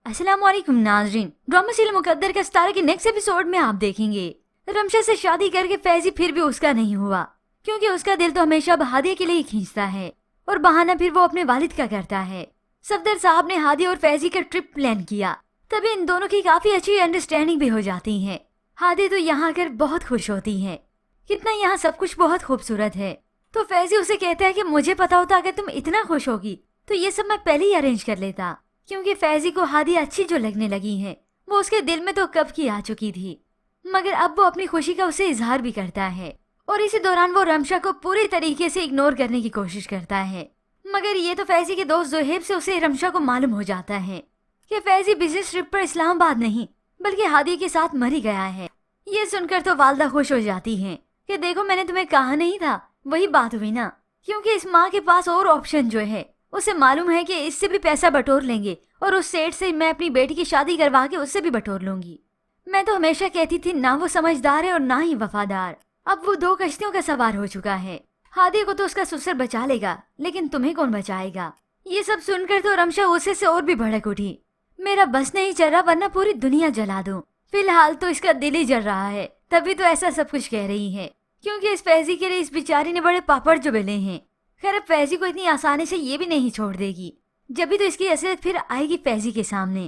अस्सलाम वालेकुम नाजरीन। ड्रामा सीरियल मुकद्दर का सितारा के नेक्स्ट एपिसोड में आप देखेंगे रमशा से शादी करके फैजी फिर भी उसका नहीं हुआ, क्योंकि उसका दिल तो हमेशा अब हादिया के लिए खींचता है और बहाना फिर वो अपने वालिद का करता है। सफदर साहब ने हादिया और फैजी का ट्रिप प्लान किया, तभी इन दोनों की काफी अच्छी अंडरस्टैंडिंग भी हो जाती है। हादिया तो यहाँ आकर बहुत खुश होती है, कितना यहाँ सब कुछ बहुत खूबसूरत है। तो फैजी उसे कहता है कि मुझे पता होता अगर तुम इतना खुश होगी तो ये सब मैं पहले ही अरेंज कर लेता, क्योंकि फैजी को हादिया अच्छी जो लगने लगी है वो उसके दिल में तो कब की आ चुकी थी। मगर अब वो अपनी खुशी का उसे इजहार भी करता है और इसी दौरान वो रमशा को पूरी तरीके से इग्नोर करने की कोशिश करता है। मगर ये तो फैजी के दोस्त जोहेब से उसे रमशा को मालूम हो जाता है कि फैजी बिजनेस ट्रिप पर इस्लामाबाद नहीं बल्कि हादिया के साथ मर ही गया है। ये सुनकर तो वालदा खुश हो जाती है कि देखो मैंने तुम्हें कहा नहीं था, वही बात हुई ना, क्योंकि इस माँ के पास और ऑप्शन जो है उसे मालूम है कि इससे भी पैसा बटोर लेंगे और उस सेठ से मैं अपनी बेटी की शादी करवा के उससे भी बटोर लूंगी। मैं तो हमेशा कहती थी ना वो समझदार है और ना ही वफादार। अब वो दो कश्तियों का सवार हो चुका है। हादिया को तो उसका ससुर बचा लेगा, लेकिन तुम्हें कौन बचाएगा। ये सब सुनकर तो रमशा गुस्से से और भी भड़क उठी। मेरा बस नहीं चल रहा, वरना पूरी दुनिया जला दूं। फिलहाल तो इसका दिल ही जल रहा है, तभी तो ऐसा सब कुछ कह रही है, क्योंकि इस फैजी के लिए इस बेचारी ने बड़े पापड़ जो बेले हैं। खैर अब फैजी को इतनी आसानी से ये भी नहीं छोड़ देगी, जब भी तो इसकी असलियत फिर आएगी फैजी के सामने।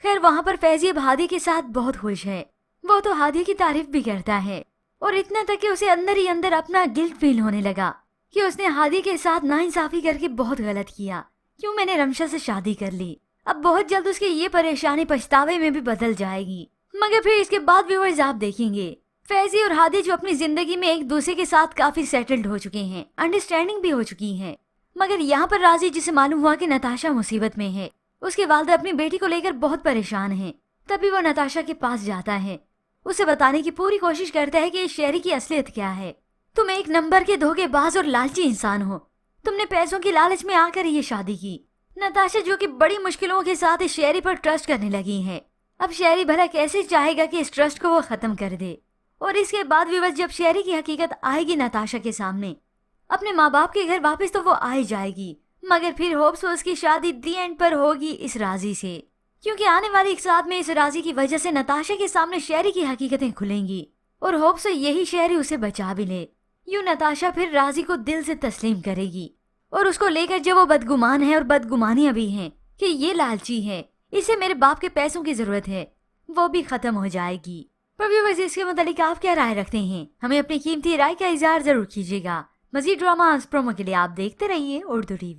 खैर वहाँ पर फैजी अब हादिया के साथ बहुत खुश है। वो तो हादिया की तारीफ भी करता है और इतना तक कि उसे अंदर ही अंदर अपना गिल्ट फील होने लगा कि उसने हादिया के साथ नाइंसाफी करके बहुत गलत किया। क्यों मैंने रमशा से शादी कर ली। अब बहुत जल्द उसकी ये परेशानी पछतावे में भी बदल जाएगी। मगर फिर इसके बाद व्यूअर्स आप देखेंगे फैजी और हादिया जो अपनी जिंदगी में एक दूसरे के साथ काफी सेटल्ड हो चुके हैं, अंडरस्टैंडिंग भी हो चुकी है। मगर यहाँ पर राजी जिसे मालूम हुआ कि नताशा मुसीबत में है, उसके वालिद अपनी बेटी को लेकर बहुत परेशान हैं। तभी वो नताशा के पास जाता है, उसे बताने की पूरी कोशिश करता है कि इस शहरी की असलियत क्या है। तुम एक नंबर के धोखेबाज और लालची इंसान हो, तुमने पैसों की लालच में आकर ये शादी की। नताशा जो कि बड़ी मुश्किलों के साथ इस शहरी पर ट्रस्ट करने लगी है। अब शहरी भला कैसे चाहेगा कि इस ट्रस्ट को वो खत्म कर दे। और इसके बाद विवश जब शहरी की हकीकत आएगी नताशा के सामने, अपने माँ बाप के घर वापस तो वो आ ही जाएगी। मगर फिर होप्स उसकी शादी दी एंड पर होगी इस राजी से, क्योंकि आने वाली एक साथ में इस राजी की वजह से नताशा के सामने शहरी की हकीकतें खुलेंगी और होप्स यही शहरी उसे बचा भी ले। यूं नताशा फिर राजी को दिल से तस्लीम करेगी और उसको लेकर जो वो बदगुमान है और बदगुमानियां भी हैं कि ये लालची है, इसे मेरे बाप के पैसों की जरूरत है, वो भी खत्म हो जाएगी। पर व्यूअर्स इसके मुतालिक आप क्या राय रखते हैं, हमें अपनी कीमती राय का इज़हार जरूर कीजिएगा। मजीद ड्रामा प्रोमो के लिए आप देखते रहिए उर्दू टीवी।